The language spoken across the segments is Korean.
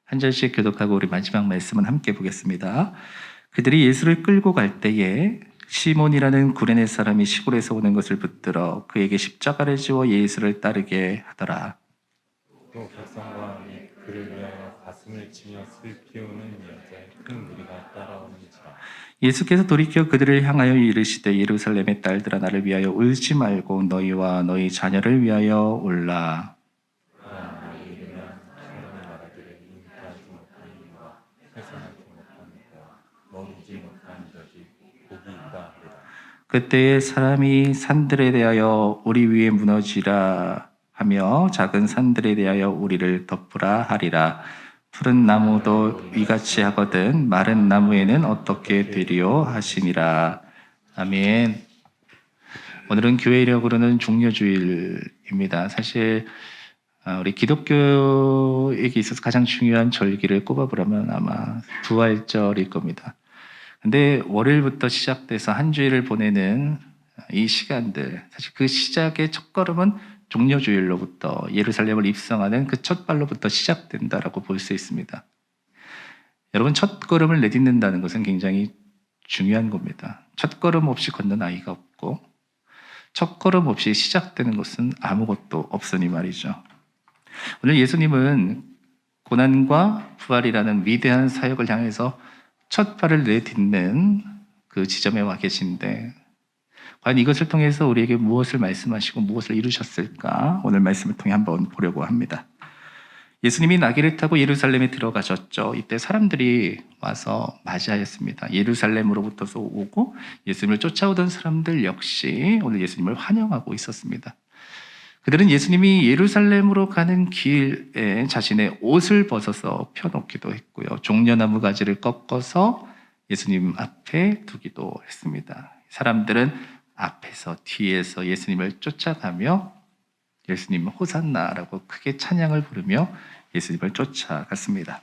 한 절씩 교독하고 우리 마지막 말씀은 함께 보겠습니다. 그들이 예수를 끌고 갈 때에 시몬이라는 구레네 사람이 시골에서 오는 것을 붙들어 그에게 십자가를 지워 예수를 따르게 하더라. 또 백성과 및 그를 위하여 가슴을 치며 슬피 우는 여자의 큰 무리가 따라오는지라. 예수께서 돌이켜 그들을 향하여 이르시되 예루살렘의 딸들아 나를 위하여 울지 말고 너희와 너희 자녀를 위하여 울라. 나를 이르면 하나님의 나라들을 잉태하지 못한 이와 회상하지 못한 이와 먹이지 못한 자지 복이 있다 하리라. 그때에 사람이 산들에 대하여 우리 위에 무너지라 하며 작은 산들에 대하여 우리를 덮으라 하리라. 푸른 나무도 이같이 하거든 마른 나무에는 어떻게 되리요 하시니라. 아멘. 오늘은 교회력으로는 종려주일입니다. 사실 우리 기독교에게 있어서 가장 중요한 절기를 꼽아보라면 아마 부활절일 겁니다. 근데 월요일부터 시작돼서 한 주일을 보내는 이 시간들, 사실 그 시작의 첫걸음은 종려주일로부터 예루살렘을 입성하는 그 첫 발로부터 시작된다라고 볼 수 있습니다. 여러분, 첫걸음을 내딛는다는 것은 굉장히 중요한 겁니다. 첫걸음 없이 걷는 아이가 없고 첫걸음 없이 시작되는 것은 아무것도 없으니 말이죠. 오늘 예수님은 고난과 부활이라는 위대한 사역을 향해서 첫 발을 내딛는 그 지점에 와 계신데 과연 이것을 통해서 우리에게 무엇을 말씀하시고 무엇을 이루셨을까? 오늘 말씀을 통해 한번 보려고 합니다. 예수님이 나귀를 타고 예루살렘에 들어가셨죠. 이때 사람들이 와서 맞이하였습니다. 예루살렘으로부터서 오고 예수님을 쫓아오던 사람들 역시 오늘 예수님을 환영하고 있었습니다. 그들은 예수님이 예루살렘으로 가는 길에 자신의 옷을 벗어서 펴놓기도 했고요. 종려나무 가지를 꺾어서 예수님 앞에 두기도 했습니다. 사람들은 앞에서 뒤에서 예수님을 쫓아가며 예수님 호산나라고 크게 찬양을 부르며 예수님을 쫓아갔습니다.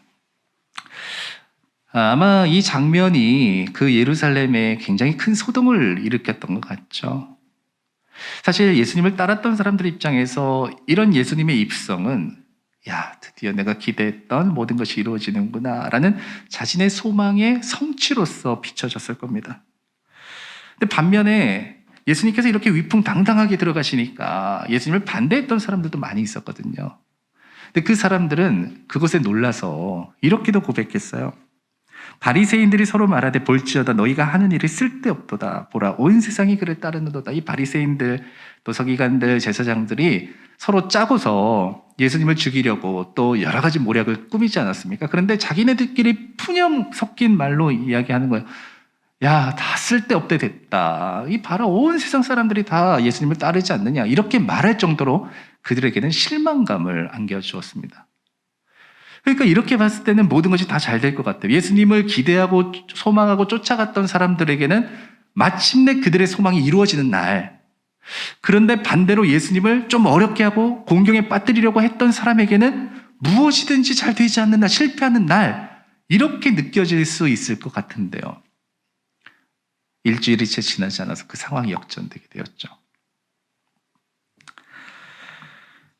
아마 이 장면이 그 예루살렘에 굉장히 큰 소동을 일으켰던 것 같죠. 사실 예수님을 따랐던 사람들 입장에서 이런 예수님의 입성은 드디어 내가 기대했던 모든 것이 이루어지는구나 라는 자신의 소망의 성취로서 비춰졌을 겁니다. 근데 반면에 예수님께서 이렇게 위풍당당하게 들어가시니까 예수님을 반대했던 사람들도 많이 있었거든요. 근데 그 사람들은 그것에 놀라서 이렇게도 고백했어요. 바리새인들이 서로 말하되 볼지어다 너희가 하는 일이 쓸데없도다. 보라 온 세상이 그를 따르는도다. 이 바리새인들 또 서기관들 제사장들이 서로 짜고서 예수님을 죽이려고 또 여러 가지 모략을 꾸미지 않았습니까? 그런데 자기네들끼리 푸념 섞인 말로 이야기하는 거예요. 다 쓸데없대 됐다. 이 봐라 온 세상 사람들이 다 예수님을 따르지 않느냐. 이렇게 말할 정도로 그들에게는 실망감을 안겨주었습니다. 그러니까 이렇게 봤을 때는 모든 것이 다 잘 될 것 같아요. 예수님을 기대하고 소망하고 쫓아갔던 사람들에게는 마침내 그들의 소망이 이루어지는 날. 그런데 반대로 예수님을 좀 어렵게 하고 공경에 빠뜨리려고 했던 사람에게는 무엇이든지 잘 되지 않는 날, 실패하는 날. 이렇게 느껴질 수 있을 것 같은데요. 일주일이 채 지나지 않아서 그 상황이 역전되게 되었죠.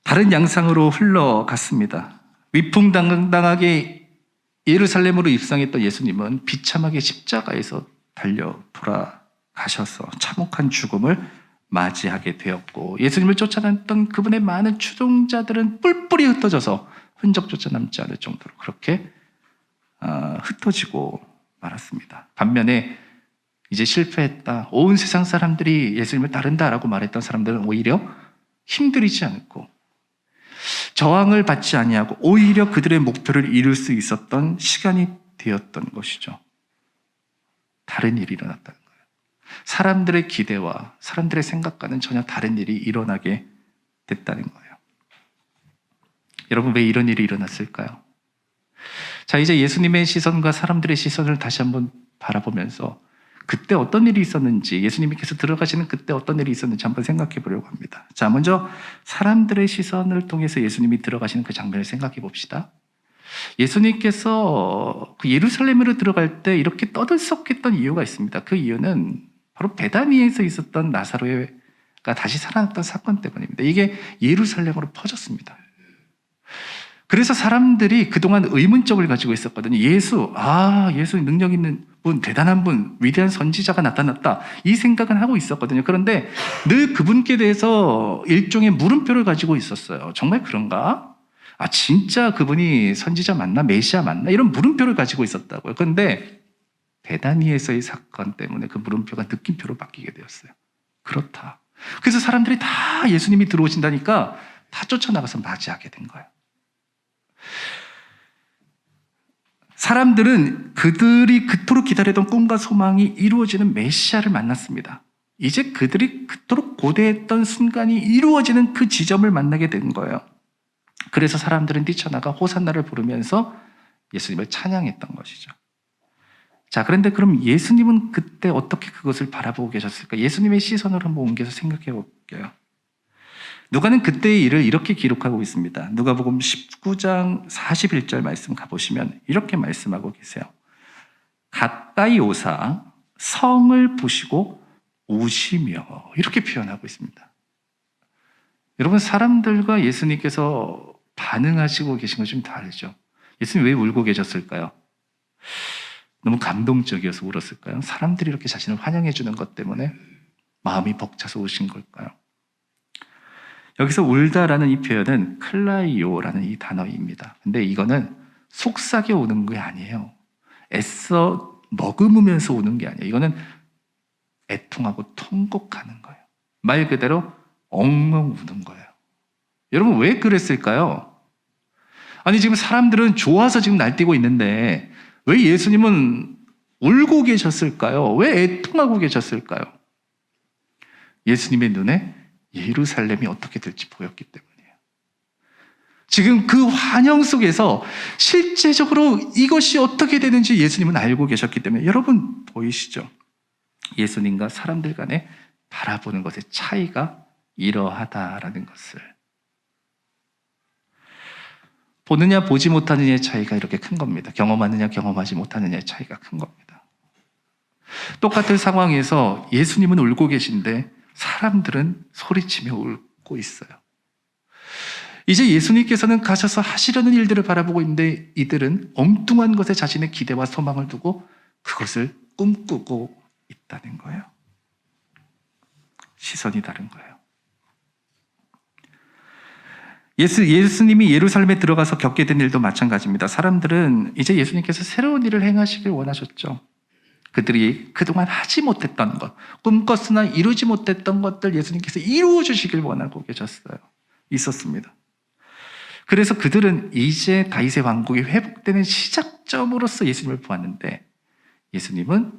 다른 양상으로 흘러갔습니다. 위풍당당하게 예루살렘으로 입성했던 예수님은 비참하게 십자가에서 달려 돌아가셔서 참혹한 죽음을 맞이하게 되었고 예수님을 쫓아다녔던 그분의 많은 추종자들은 뿔뿔이 흩어져서 흔적조차 남지 않을 정도로 그렇게 흩어지고 말았습니다. 반면에 이제 실패했다. 온 세상 사람들이 예수님을 따른다라고 말했던 사람들은 오히려 힘들이지 않고 저항을 받지 아니하고 오히려 그들의 목표를 이룰 수 있었던 시간이 되었던 것이죠. 다른 일이 일어났다는 거예요. 사람들의 기대와 사람들의 생각과는 전혀 다른 일이 일어나게 됐다는 거예요. 여러분, 왜 이런 일이 일어났을까요? 자, 이제 예수님의 시선과 사람들의 시선을 다시 한번 바라보면서 그때 어떤 일이 있었는지, 예수님께서 들어가시는 그때 어떤 일이 있었는지 한번 생각해 보려고 합니다. 자, 먼저 사람들의 시선을 통해서 예수님이 들어가시는 그 장면을 생각해 봅시다. 예수님께서 그 예루살렘으로 들어갈 때 이렇게 떠들썩했던 이유가 있습니다. 그 이유는 바로 베다니에서 있었던 나사로가 다시 살아났던 사건 때문입니다. 이게 예루살렘으로 퍼졌습니다. 그래서 사람들이 그동안 의문점을 가지고 있었거든요. 예수 능력 있는 분, 대단한 분, 위대한 선지자가 나타났다. 이 생각은 하고 있었거든요. 그런데 늘 그분께 대해서 일종의 물음표를 가지고 있었어요. 정말 그런가? 진짜 그분이 선지자 맞나? 메시아 맞나? 이런 물음표를 가지고 있었다고요. 그런데 베다니에서의 사건 때문에 그 물음표가 느낌표로 바뀌게 되었어요. 그렇다. 그래서 사람들이 다 예수님이 들어오신다니까 다 쫓아나가서 맞이하게 된 거예요. 사람들은 그들이 그토록 기다리던 꿈과 소망이 이루어지는 메시아를 만났습니다. 이제 그들이 그토록 고대했던 순간이 이루어지는 그 지점을 만나게 된 거예요. 그래서 사람들은 뛰쳐나가 호산나를 부르면서 예수님을 찬양했던 것이죠. 자, 그런데 그럼 예수님은 그때 어떻게 그것을 바라보고 계셨을까? 예수님의 시선을 한번 옮겨서 생각해 볼게요. 누가는 그때의 일을 이렇게 기록하고 있습니다. 누가복음 19장 41절 말씀 가보시면 이렇게 말씀하고 계세요. 가까이 오사 성을 보시고 우시며, 이렇게 표현하고 있습니다. 여러분, 사람들과 예수님께서 반응하시고 계신 건 좀 다르죠. 예수님 왜 울고 계셨을까요? 너무 감동적이어서 울었을까요? 사람들이 이렇게 자신을 환영해 주는 것 때문에 마음이 벅차서 우신 걸까요? 여기서 울다라는 이 표현은 클라이오라는 이 단어입니다. 근데 이거는 속삭여 우는 게 아니에요. 애써 머금으면서 우는 게 아니에요. 이거는 애통하고 통곡하는 거예요. 말 그대로 엉엉 우는 거예요. 여러분, 왜 그랬을까요? 지금 사람들은 좋아서 지금 날뛰고 있는데 왜 예수님은 울고 계셨을까요? 왜 애통하고 계셨을까요? 예수님의 눈에 예루살렘이 어떻게 될지 보였기 때문이에요. 지금 그 환영 속에서 실제적으로 이것이 어떻게 되는지 예수님은 알고 계셨기 때문에, 여러분 보이시죠? 예수님과 사람들 간에 바라보는 것의 차이가 이러하다라는 것을. 보느냐 보지 못하느냐의 차이가 이렇게 큰 겁니다. 경험하느냐 경험하지 못하느냐의 차이가 큰 겁니다. 똑같은 상황에서 예수님은 울고 계신데 사람들은 소리치며 울고 있어요. 이제 예수님께서는 가셔서 하시려는 일들을 바라보고 있는데 이들은 엉뚱한 것에 자신의 기대와 소망을 두고 그것을 꿈꾸고 있다는 거예요. 시선이 다른 거예요. 예수님이 예루살렘에 들어가서 겪게 된 일도 마찬가지입니다. 사람들은 이제 예수님께서 새로운 일을 행하시길 원하셨죠. 그들이 그동안 하지 못했던 것, 꿈꿨으나 이루지 못했던 것들 예수님께서 이루어 주시길 원하고 계셨어요. 있었습니다. 그래서 그들은 이제 다윗의 왕국이 회복되는 시작점으로서 예수님을 보았는데, 예수님은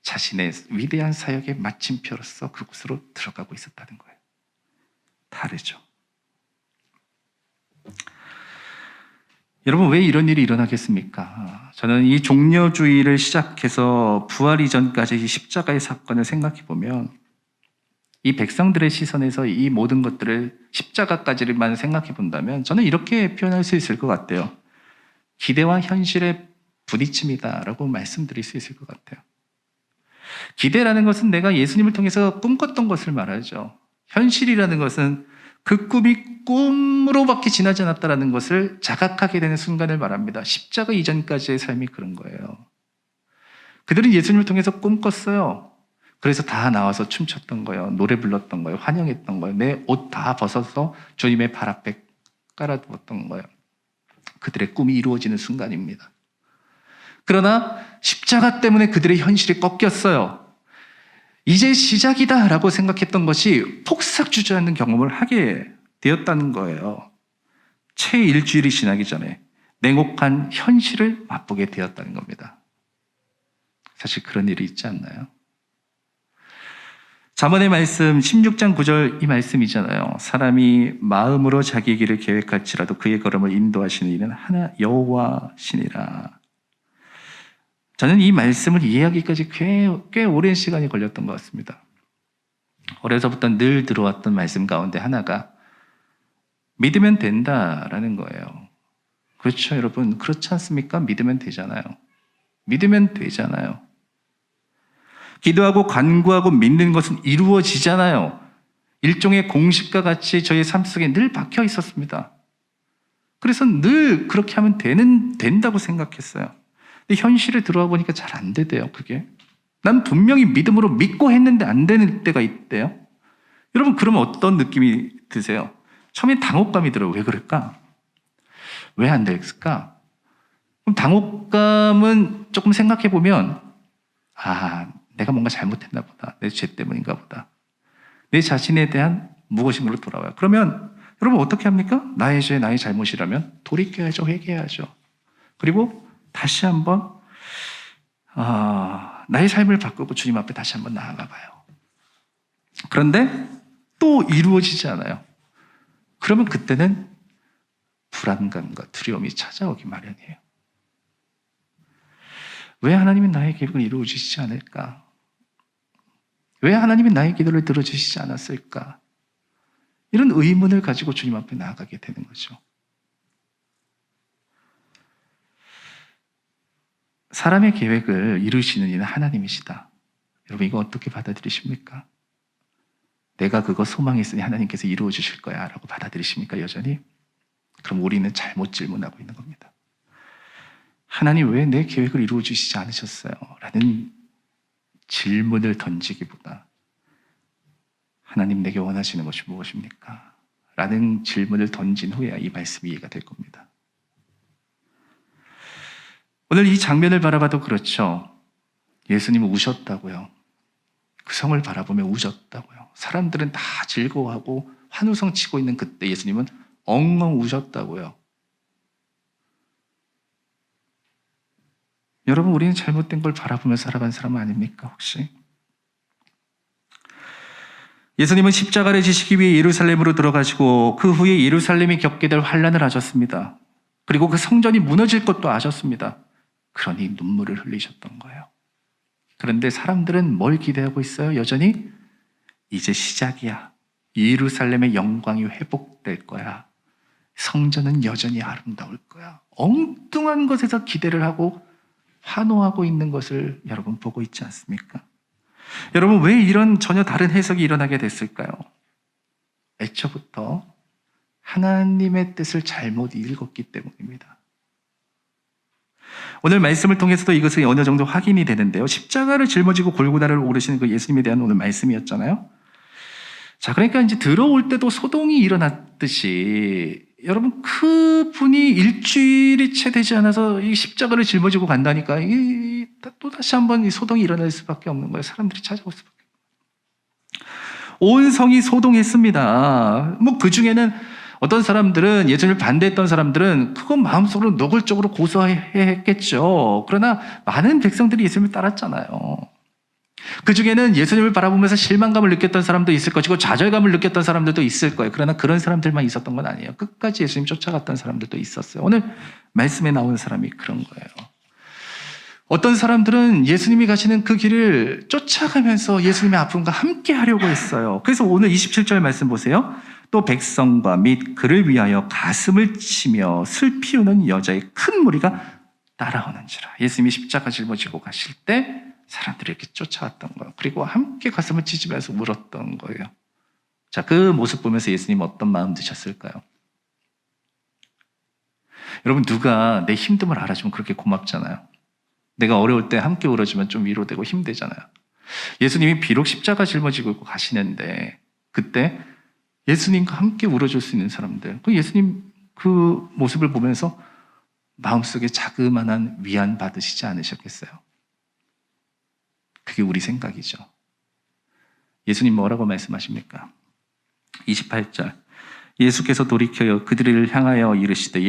자신의 위대한 사역의 마침표로서 그곳으로 들어가고 있었다는 거예요. 다르죠. 여러분, 왜 이런 일이 일어나겠습니까? 저는 이 종려주의를 시작해서 부활 이전까지 이 십자가의 사건을 생각해 보면 이 백성들의 시선에서 이 모든 것들을 십자가까지만 생각해 본다면 저는 이렇게 표현할 수 있을 것 같아요. 기대와 현실의 부딪힘이다라고 말씀드릴 수 있을 것 같아요. 기대라는 것은 내가 예수님을 통해서 꿈꿨던 것을 말하죠. 현실이라는 것은 그 꿈이 꿈으로밖에 지나지 않았다는 것을 자각하게 되는 순간을 말합니다. 십자가 이전까지의 삶이 그런 거예요. 그들은 예수님을 통해서 꿈꿨어요. 그래서 다 나와서 춤췄던 거예요. 노래 불렀던 거예요. 환영했던 거예요. 내 옷 다 벗어서 주님의 발 앞에 깔아두었던 거예요. 그들의 꿈이 이루어지는 순간입니다. 그러나 십자가 때문에 그들의 현실이 꺾였어요. 이제 시작이다라고 생각했던 것이 폭삭 주저앉는 경험을 하게 되었다는 거예요. 채 일주일이 지나기 전에 냉혹한 현실을 맛보게 되었다는 겁니다. 사실 그런 일이 있지 않나요? 잠언의 말씀 16장 9절 이 말씀이잖아요. 사람이 마음으로 자기 길을 계획할지라도 그의 걸음을 인도하시는 이는 하나 여호와시니라. 저는 이 말씀을 이해하기까지 꽤 오랜 시간이 걸렸던 것 같습니다. 어려서부터 늘 들어왔던 말씀 가운데 하나가 믿으면 된다라는 거예요. 그렇죠, 여러분? 그렇지 않습니까? 믿으면 되잖아요. 믿으면 되잖아요. 기도하고 간구하고 믿는 것은 이루어지잖아요. 일종의 공식과 같이 저희 삶 속에 늘 박혀 있었습니다. 그래서 늘 그렇게 하면 된다고 생각했어요. 근데 현실에 들어와 보니까 잘 안 되대요, 그게. 난 분명히 믿음으로 믿고 했는데 안 되는 때가 있대요. 여러분, 그러면 어떤 느낌이 드세요? 처음에 당혹감이 들어요. 왜 그럴까? 왜 안 됐을까? 그럼 당혹감은 조금 생각해 보면, 내가 뭔가 잘못했나 보다. 내 죄 때문인가 보다. 내 자신에 대한 무엇인가로 돌아와요. 그러면 여러분 어떻게 합니까? 나의 죄, 나의 잘못이라면 돌이켜야죠. 회개해야죠. 그리고 다시 한번 나의 삶을 바꾸고 주님 앞에 다시 한번 나아가 봐요. 그런데 또 이루어지지 않아요. 그러면 그때는 불안감과 두려움이 찾아오기 마련이에요. 왜 하나님은 나의 계획을 이루어주시지 않을까? 왜 하나님은 나의 기도를 들어주시지 않았을까? 이런 의문을 가지고 주님 앞에 나아가게 되는 거죠. 사람의 계획을 이루시는 이는 하나님이시다. 여러분 이거 어떻게 받아들이십니까? 내가 그거 소망했으니 하나님께서 이루어 주실 거야 라고 받아들이십니까 여전히? 그럼 우리는 잘못 질문하고 있는 겁니다. 하나님 왜 내 계획을 이루어 주시지 않으셨어요? 라는 질문을 던지기보다 하나님 내게 원하시는 것이 무엇입니까? 라는 질문을 던진 후에야 이 말씀이 이해가 될 겁니다. 오늘 이 장면을 바라봐도 그렇죠. 예수님은 우셨다고요. 그 성을 바라보며 우셨다고요. 사람들은 다 즐거워하고 환호성 치고 있는 그때 예수님은 엉엉 우셨다고요. 여러분 우리는 잘못된 걸 바라보며 살아간 사람 아닙니까 혹시? 예수님은 십자가를 지시기 위해 예루살렘으로 들어가시고 그 후에 예루살렘이 겪게 될 환난을 아셨습니다. 그리고 그 성전이 무너질 것도 아셨습니다. 그러니 눈물을 흘리셨던 거예요. 그런데 사람들은 뭘 기대하고 있어요? 여전히 이제 시작이야. 예루살렘의 영광이 회복될 거야. 성전은 여전히 아름다울 거야. 엉뚱한 것에서 기대를 하고 환호하고 있는 것을 여러분 보고 있지 않습니까? 여러분 왜 이런 전혀 다른 해석이 일어나게 됐을까요? 애초부터 하나님의 뜻을 잘못 읽었기 때문입니다. 오늘 말씀을 통해서도 이것이 어느 정도 확인이 되는데요. 십자가를 짊어지고 골고다를 오르시는 그 예수님에 대한 오늘 말씀이었잖아요. 자, 그러니까 이제 들어올 때도 소동이 일어났듯이 여러분 그분이 일주일이 채 되지 않아서 이 십자가를 짊어지고 간다니까 또 다시 한번 이 소동이 일어날 수밖에 없는 거예요. 사람들이 찾아올 수밖에. 온 성이 소동했습니다. 뭐 그 중에는 어떤 사람들은 예수님을 반대했던 사람들은 그건 마음속으로 노골적으로 고소했겠죠. 그러나 많은 백성들이 예수님을 따랐잖아요. 그 중에는 예수님을 바라보면서 실망감을 느꼈던 사람도 있을 것이고 좌절감을 느꼈던 사람들도 있을 거예요. 그러나 그런 사람들만 있었던 건 아니에요. 끝까지 예수님 쫓아갔던 사람들도 있었어요. 오늘 말씀에 나온 사람이 그런 거예요. 어떤 사람들은 예수님이 가시는 그 길을 쫓아가면서 예수님의 아픔과 함께 하려고 했어요. 그래서 오늘 27절 말씀 보세요. 또 백성과 및 그를 위하여 가슴을 치며 슬피 우는 여자의 큰 무리가 따라오는지라. 예수님이 십자가 짊어지고 가실 때 사람들이 이렇게 쫓아왔던 거예요. 그리고 함께 가슴을 찢으면서 울었던 거예요. 자, 그 모습 보면서 예수님 어떤 마음 드셨을까요? 여러분 누가 내 힘듦을 알아주면 그렇게 고맙잖아요. 내가 어려울 때 함께 울어주면 좀 위로되고 힘되잖아요. 예수님이 비록 십자가 짊어지고 가시는데 그때 예수님과 함께 울어줄 수 있는 사람들, 그 예수님 그 모습을 보면서 마음속에 자그마한 위안 받으시지 않으셨겠어요? 그게 우리 생각이죠. 예수님 뭐라고 말씀하십니까? 28절 예수께서 돌이켜 그들을 향하여 이르시되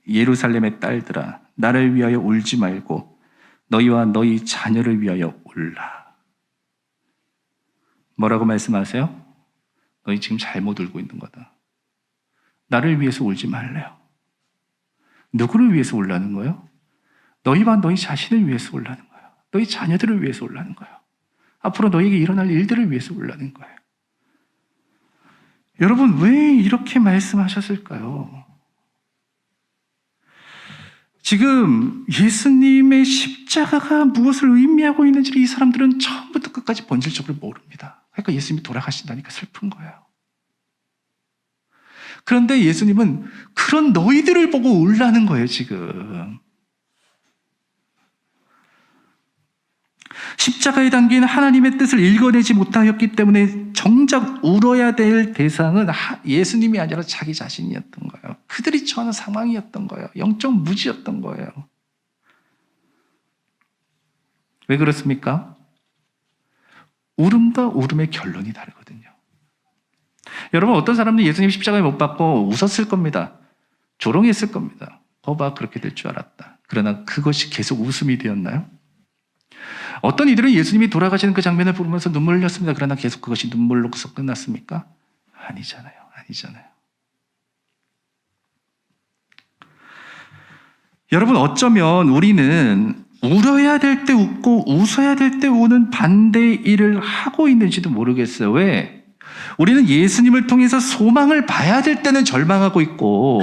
예루살렘의 딸들아 나를 위하여 울지 말고 너희와 너희 자녀를 위하여 울라. 뭐라고 말씀하세요? 너희 지금 잘못 울고 있는 거다. 나를 위해서 울지 말래요. 누구를 위해서 울라는 거예요? 너희와 너희 자신을 위해서 울라는 거예요. 너희 자녀들을 위해서 울라는 거예요. 앞으로 너희에게 일어날 일들을 위해서 울라는 거예요. 여러분 왜 이렇게 말씀하셨을까요? 지금 예수님의 십자가가 무엇을 의미하고 있는지를 이 사람들은 처음부터 끝까지 본질적으로 모릅니다. 그러니까 예수님이 돌아가신다니까 슬픈 거예요. 그런데 예수님은 그 그런 너희들을 보고 울라는 거예요, 지금. 십자가에 담긴 하나님의 뜻을 읽어내지 못하였기 때문에 정작 울어야 될 대상은 예수님이 아니라 자기 자신이었던 거예요. 그들이 처하는 상황이었던 거예요. 영적 무지였던 거예요. 왜 그렇습니까? 울음과 울음의 결론이 다르거든요. 여러분, 어떤 사람들은 예수님 십자가에 못 박고 웃었을 겁니다. 조롱했을 겁니다. 거봐, 그렇게 될 줄 알았다. 그러나 그것이 계속 웃음이 되었나요? 어떤 이들은 예수님이 돌아가시는 그 장면을 보면서 눈물을 흘렸습니다. 그러나 계속 그것이 눈물로서 끝났습니까? 아니잖아요. 여러분, 어쩌면 우리는 울어야 될 때 웃고 웃어야 될 때 우는 반대의 일을 하고 있는지도 모르겠어요. 왜? 우리는 예수님을 통해서 소망을 봐야 될 때는 절망하고 있고,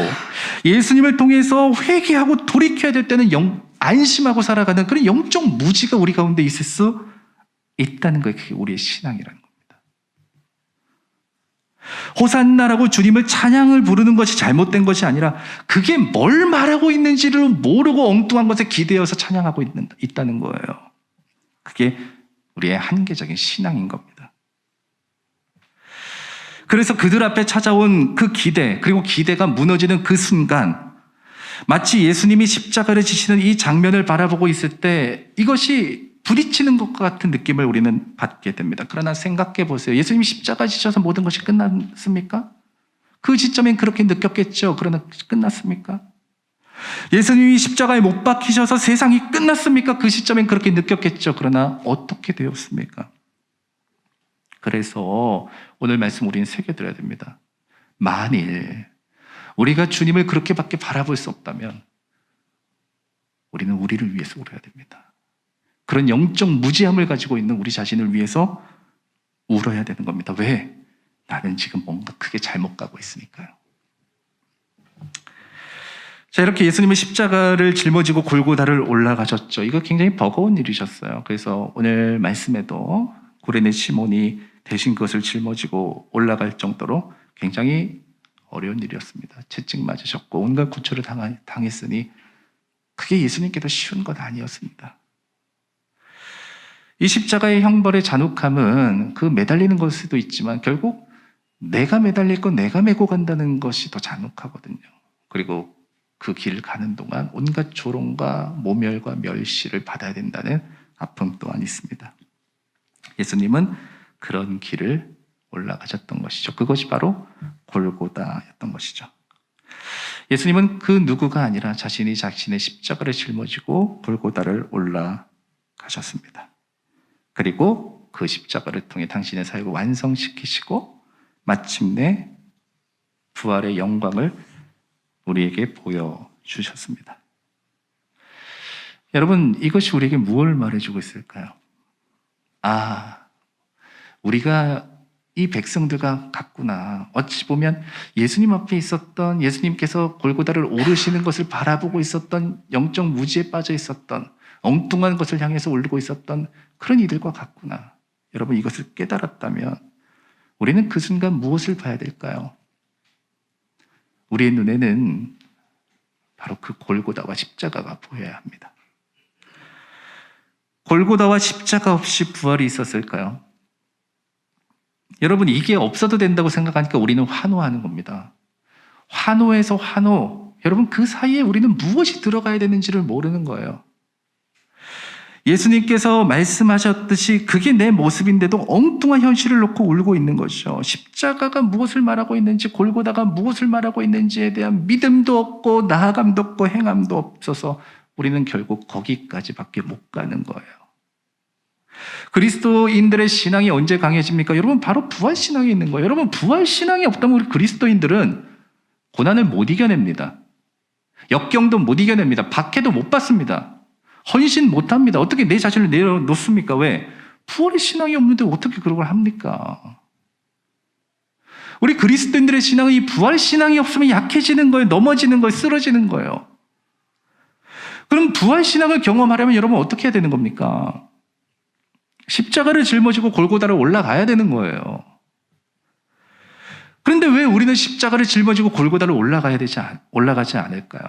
예수님을 통해서 회개하고 돌이켜야 될 때는 안심하고 살아가는 그런 영적 무지가 우리 가운데 있을 수 있다는 거예요. 그게 우리의 신앙이라는 겁니다. 호산나라고 주님을 찬양을 부르는 것이 잘못된 것이 아니라 그게 뭘 말하고 있는지를 모르고 엉뚱한 것에 기대어서 찬양하고 있다는 거예요. 그게 우리의 한계적인 신앙인 겁니다. 그래서 그들 앞에 찾아온 그 기대, 그리고 기대가 무너지는 그 순간, 마치 예수님이 십자가를 지시는 이 장면을 바라보고 있을 때 이것이 부딪히는 것과 같은 느낌을 우리는 받게 됩니다. 그러나 생각해 보세요. 예수님이 십자가 지셔서 모든 것이 끝났습니까? 그 시점엔 그렇게 느꼈겠죠. 그러나 끝났습니까? 예수님이 십자가에 못 박히셔서 세상이 끝났습니까? 그 시점엔 그렇게 느꼈겠죠. 그러나 어떻게 되었습니까? 그래서 오늘 말씀 우리는 새겨들어야 됩니다. 만일 우리가 주님을 그렇게밖에 바라볼 수 없다면 우리는 우리를 위해서 울어야 됩니다. 그런 영적 무지함을 가지고 있는 우리 자신을 위해서 울어야 되는 겁니다. 왜? 나는 지금 뭔가 크게 잘못 가고 있으니까요. 자, 이렇게 예수님은 십자가를 짊어지고 골고다를 올라가셨죠. 이거 굉장히 버거운 일이셨어요. 그래서 오늘 말씀에도 구레네 시몬이 대신 그것을 짊어지고 올라갈 정도로 굉장히 어려운 일이었습니다. 채찍 맞으셨고 온갖 고초를 당했으니 그게 예수님께도 쉬운 것 아니었습니다. 이 십자가의 형벌의 잔혹함은 그 매달리는 것에도 있지만 결국 내가 매달릴 건 내가 메고 간다는 것이 더 잔혹하거든요. 그리고 그 길을 가는 동안 온갖 조롱과 모멸과 멸시를 받아야 된다는 아픔 또한 있습니다. 예수님은 그런 길을 올라가셨던 것이죠. 그것이 바로 골고다였던 것이죠. 예수님은 그 누구가 아니라 자신이 자신의 십자가를 짊어지고 골고다를 올라가셨습니다. 그리고 그 십자가를 통해 당신의 사역을 완성시키시고 마침내 부활의 영광을 우리에게 보여주셨습니다. 여러분, 이것이 우리에게 무엇을 말해주고 있을까요? 우리가 이 백성들과 같구나. 어찌 보면 예수님 앞에 있었던, 예수님께서 골고다를 오르시는 것을 바라보고 있었던, 영적 무지에 빠져 있었던, 엉뚱한 것을 향해서 울고 있었던 그런 이들과 같구나. 여러분, 이것을 깨달았다면 우리는 그 순간 무엇을 봐야 될까요? 우리의 눈에는 바로 그 골고다와 십자가가 보여야 합니다. 골고다와 십자가 없이 부활이 있었을까요? 여러분, 이게 없어도 된다고 생각하니까 우리는 환호하는 겁니다. 환호에서 환호. 여러분, 그 사이에 우리는 무엇이 들어가야 되는지를 모르는 거예요. 예수님께서 말씀하셨듯이 그게 내 모습인데도 엉뚱한 현실을 놓고 울고 있는 것이죠. 십자가가 무엇을 말하고 있는지, 골고다가 무엇을 말하고 있는지에 대한 믿음도 없고 나아감도 없고 행함도 없어서 우리는 결국 거기까지밖에 못 가는 거예요. 그리스도인들의 신앙이 언제 강해집니까? 여러분, 바로 부활신앙이 있는 거예요. 여러분, 부활신앙이 없다면 우리 그리스도인들은 고난을 못 이겨냅니다. 역경도 못 이겨냅니다. 박해도 못 받습니다. 헌신 못합니다. 어떻게 내 자신을 내려놓습니까? 왜? 부활의 신앙이 없는데 어떻게 그런 걸 합니까? 우리 그리스도인들의 신앙은 이 부활 신앙이 없으면 약해지는 거예요. 넘어지는 거예요. 쓰러지는 거예요. 그럼 부활 신앙을 경험하려면 여러분 어떻게 해야 되는 겁니까? 십자가를 짊어지고 골고다를 올라가야 되는 거예요. 그런데 왜 우리는 십자가를 짊어지고 골고다를 올라가지 않을까요?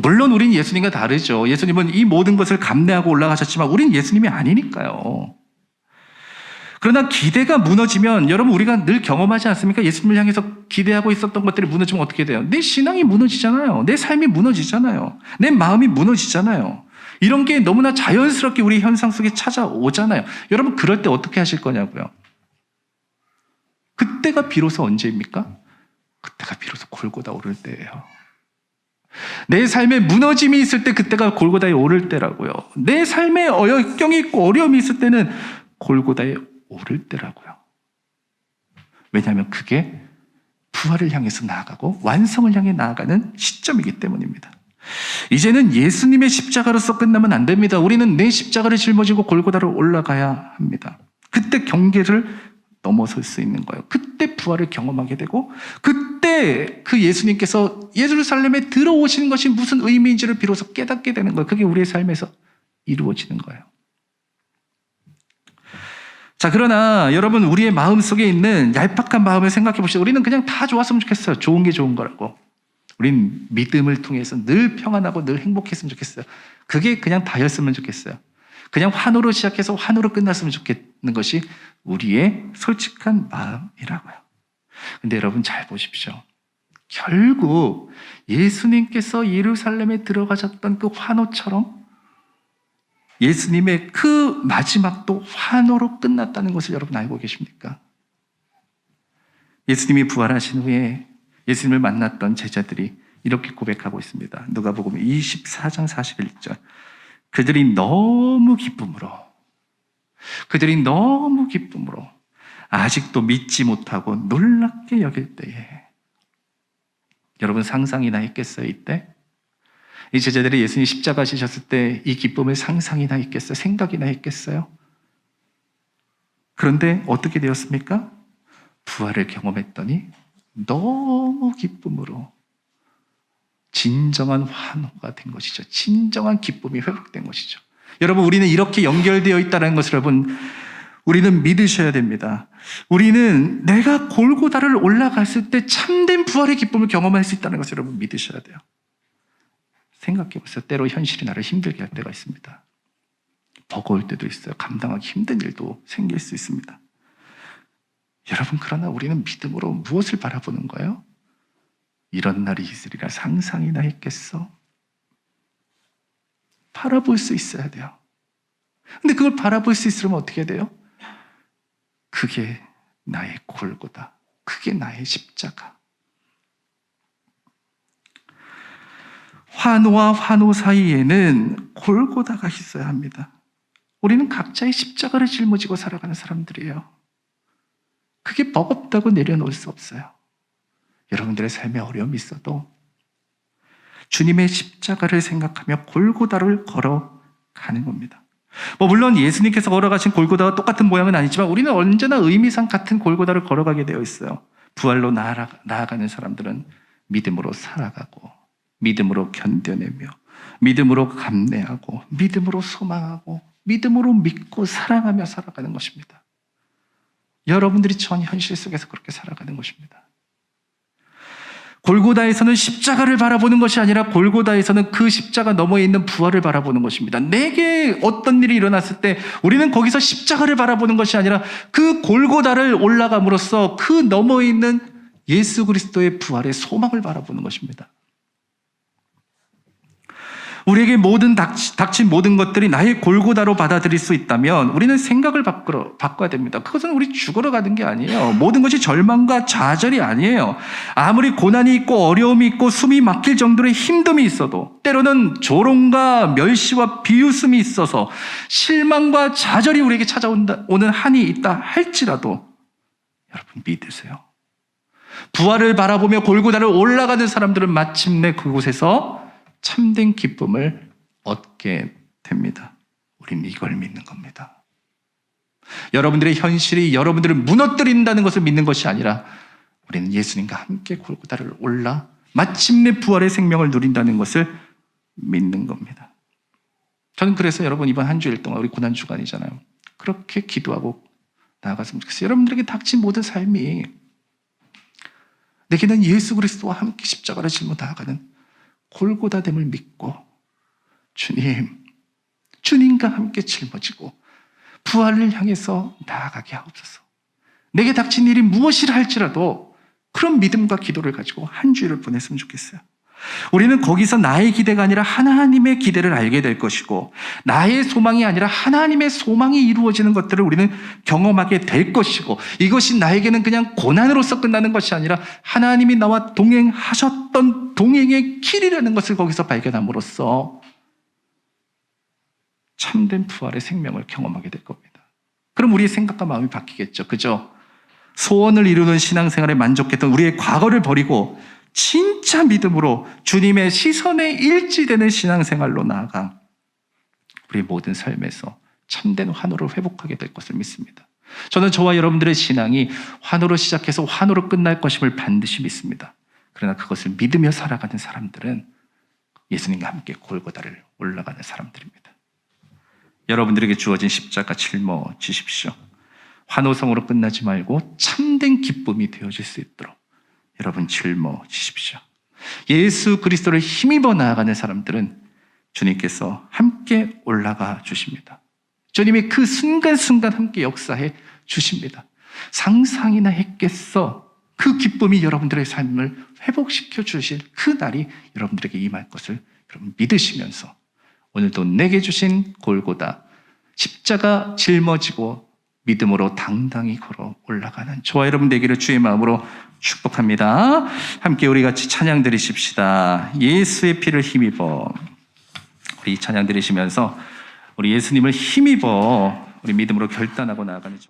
물론 우린 예수님과 다르죠. 예수님은 이 모든 것을 감내하고 올라가셨지만 우린 예수님이 아니니까요. 그러나 기대가 무너지면 여러분 우리가 늘 경험하지 않습니까? 예수님을 향해서 기대하고 있었던 것들이 무너지면 어떻게 돼요? 내 신앙이 무너지잖아요. 내 삶이 무너지잖아요. 내 마음이 무너지잖아요. 이런 게 너무나 자연스럽게 우리 현상 속에 찾아오잖아요. 여러분 그럴 때 어떻게 하실 거냐고요? 그때가 비로소 언제입니까? 그때가 비로소 골고다 오를 때예요. 내 삶에 무너짐이 있을 때 그때가 골고다에 오를 때라고요. 내 삶에 역경이 있고 어려움이 있을 때는 골고다에 오를 때라고요. 왜냐하면 그게 부활을 향해서 나아가고 완성을 향해 나아가는 시점이기 때문입니다. 이제는 예수님의 십자가로서 끝나면 안 됩니다. 우리는 내 십자가를 짊어지고 골고다로 올라가야 합니다. 그때 경계를 넘어설 수 있는 거예요. 그때 부활을 경험하게 되고 그때 그 예수님께서 예루살렘에 들어오시는 것이 무슨 의미인지를 비로소 깨닫게 되는 거예요. 그게 우리의 삶에서 이루어지는 거예요. 자, 그러나 여러분 우리의 마음속에 있는 얄팍한 마음을 생각해 보시죠. 우리는 그냥 다 좋았으면 좋겠어요. 좋은 게 좋은 거라고. 우린 믿음을 통해서 늘 평안하고 늘 행복했으면 좋겠어요. 그게 그냥 다였으면 좋겠어요. 그냥 환호로 시작해서 환호로 끝났으면 좋겠는 것이 우리의 솔직한 마음이라고요. 근데 여러분 잘 보십시오. 결국 예수님께서 예루살렘에 들어가셨던 그 환호처럼 예수님의 그 마지막도 환호로 끝났다는 것을 여러분 알고 계십니까? 예수님이 부활하신 후에 예수님을 만났던 제자들이 이렇게 고백하고 있습니다. 누가복음 24장 41절. 그들이 너무 기쁨으로 아직도 믿지 못하고 놀랍게 여길 때에 여러분 상상이나 했겠어요? 이때? 이 제자들이 예수님 십자가 지셨을 때 이 기쁨을 상상이나 했겠어요? 생각이나 했겠어요? 그런데 어떻게 되었습니까? 부활을 경험했더니 너무 기쁨으로 진정한 환호가 된 것이죠. 진정한 기쁨이 회복된 것이죠. 여러분 우리는 이렇게 연결되어 있다는 것을 여러분 우리는 믿으셔야 됩니다. 우리는 내가 골고다를 올라갔을 때 참된 부활의 기쁨을 경험할 수 있다는 것을 여러분 믿으셔야 돼요. 생각해 보세요. 때로 현실이 나를 힘들게 할 때가 있습니다. 버거울 때도 있어요. 감당하기 힘든 일도 생길 수 있습니다. 여러분 그러나 우리는 믿음으로 무엇을 바라보는 거예요? 이런 날이 있으리라 상상이나 했겠어? 바라볼 수 있어야 돼요. 근데 그걸 바라볼 수 있으면 어떻게 돼요? 그게 나의 골고다. 그게 나의 십자가. 환호와 환호 사이에는 골고다가 있어야 합니다. 우리는 각자의 십자가를 짊어지고 살아가는 사람들이에요. 그게 버겁다고 내려놓을 수 없어요. 여러분들의 삶에 어려움이 있어도 주님의 십자가를 생각하며 골고다를 걸어가는 겁니다. 물론 예수님께서 걸어가신 골고다와 똑같은 모양은 아니지만 우리는 언제나 의미상 같은 골고다를 걸어가게 되어 있어요. 부활로 나아가는 사람들은 믿음으로 살아가고 믿음으로 견뎌내며 믿음으로 감내하고 믿음으로 소망하고 믿음으로 믿고 사랑하며 살아가는 것입니다. 여러분들이 전 현실 속에서 그렇게 살아가는 것입니다. 골고다에서는 십자가를 바라보는 것이 아니라 골고다에서는 그 십자가 너머에 있는 부활을 바라보는 것입니다. 내게 어떤 일이 일어났을 때 우리는 거기서 십자가를 바라보는 것이 아니라 그 골고다를 올라감으로써 그 너머에 있는 예수 그리스도의 부활의 소망을 바라보는 것입니다. 우리에게 닥친 모든 것들이 나의 골고다로 받아들일 수 있다면 우리는 생각을 바꿔야 됩니다. 그것은 우리 죽으러 가는 게 아니에요. 모든 것이 절망과 좌절이 아니에요. 아무리 고난이 있고 어려움이 있고 숨이 막힐 정도의 힘듦이 있어도 때로는 조롱과 멸시와 비웃음이 있어서 실망과 좌절이 우리에게 찾아오는 한이 있다 할지라도 여러분 믿으세요. 부활을 바라보며 골고다를 올라가는 사람들은 마침내 그곳에서 참된 기쁨을 얻게 됩니다. 우리는 이걸 믿는 겁니다. 여러분들의 현실이 여러분들을 무너뜨린다는 것을 믿는 것이 아니라 우리는 예수님과 함께 골고다를 올라 마침내 부활의 생명을 누린다는 것을 믿는 겁니다. 저는 그래서 여러분 이번 한 주일 동안 우리 고난주간이잖아요. 그렇게 기도하고 나아갔으면 좋겠어요. 여러분들에게 닥친 모든 삶이 내게는 예수 그리스도와 함께 십자가를 짊어 나아가는 골고다됨을 믿고 주님과 함께 짊어지고 부활을 향해서 나아가게 하옵소서. 내게 닥친 일이 무엇이라 할지라도 그런 믿음과 기도를 가지고 한 주일을 보냈으면 좋겠어요. 우리는 거기서 나의 기대가 아니라 하나님의 기대를 알게 될 것이고, 나의 소망이 아니라 하나님의 소망이 이루어지는 것들을 우리는 경험하게 될 것이고, 이것이 나에게는 그냥 고난으로서 끝나는 것이 아니라 하나님이 나와 동행하셨던 동행의 길이라는 것을 거기서 발견함으로써 참된 부활의 생명을 경험하게 될 겁니다. 그럼 우리의 생각과 마음이 바뀌겠죠. 그죠? 소원을 이루는 신앙생활에 만족했던 우리의 과거를 버리고 진짜 믿음으로 주님의 시선에 일치되는 신앙생활로 나아가 우리 모든 삶에서 참된 환호를 회복하게 될 것을 믿습니다. 저는 저와 여러분들의 신앙이 환호로 시작해서 환호로 끝날 것임을 반드시 믿습니다. 그러나 그것을 믿으며 살아가는 사람들은 예수님과 함께 골고다를 올라가는 사람들입니다. 여러분들에게 주어진 십자가 짊어지십시오. 환호성으로 끝나지 말고 참된 기쁨이 되어질 수 있도록 여러분 짊어지십시오. 예수 그리스도를 힘입어 나아가는 사람들은 주님께서 함께 올라가 주십니다. 주님이 그 순간순간 함께 역사해 주십니다. 상상이나 했겠어. 그 기쁨이 여러분들의 삶을 회복시켜 주실 그 날이 여러분들에게 임할 것을 여러분 믿으시면서 오늘도 내게 주신 골고다 십자가 짊어지고 믿음으로 당당히 걸어 올라가는 저와 여러분 되기를 주의 마음으로 축복합니다. 함께 우리 같이 찬양 드리십시다. 예수의 피를 힘입어. 우리 찬양 드리시면서 우리 예수님을 힘입어 우리 믿음으로 결단하고 나아가는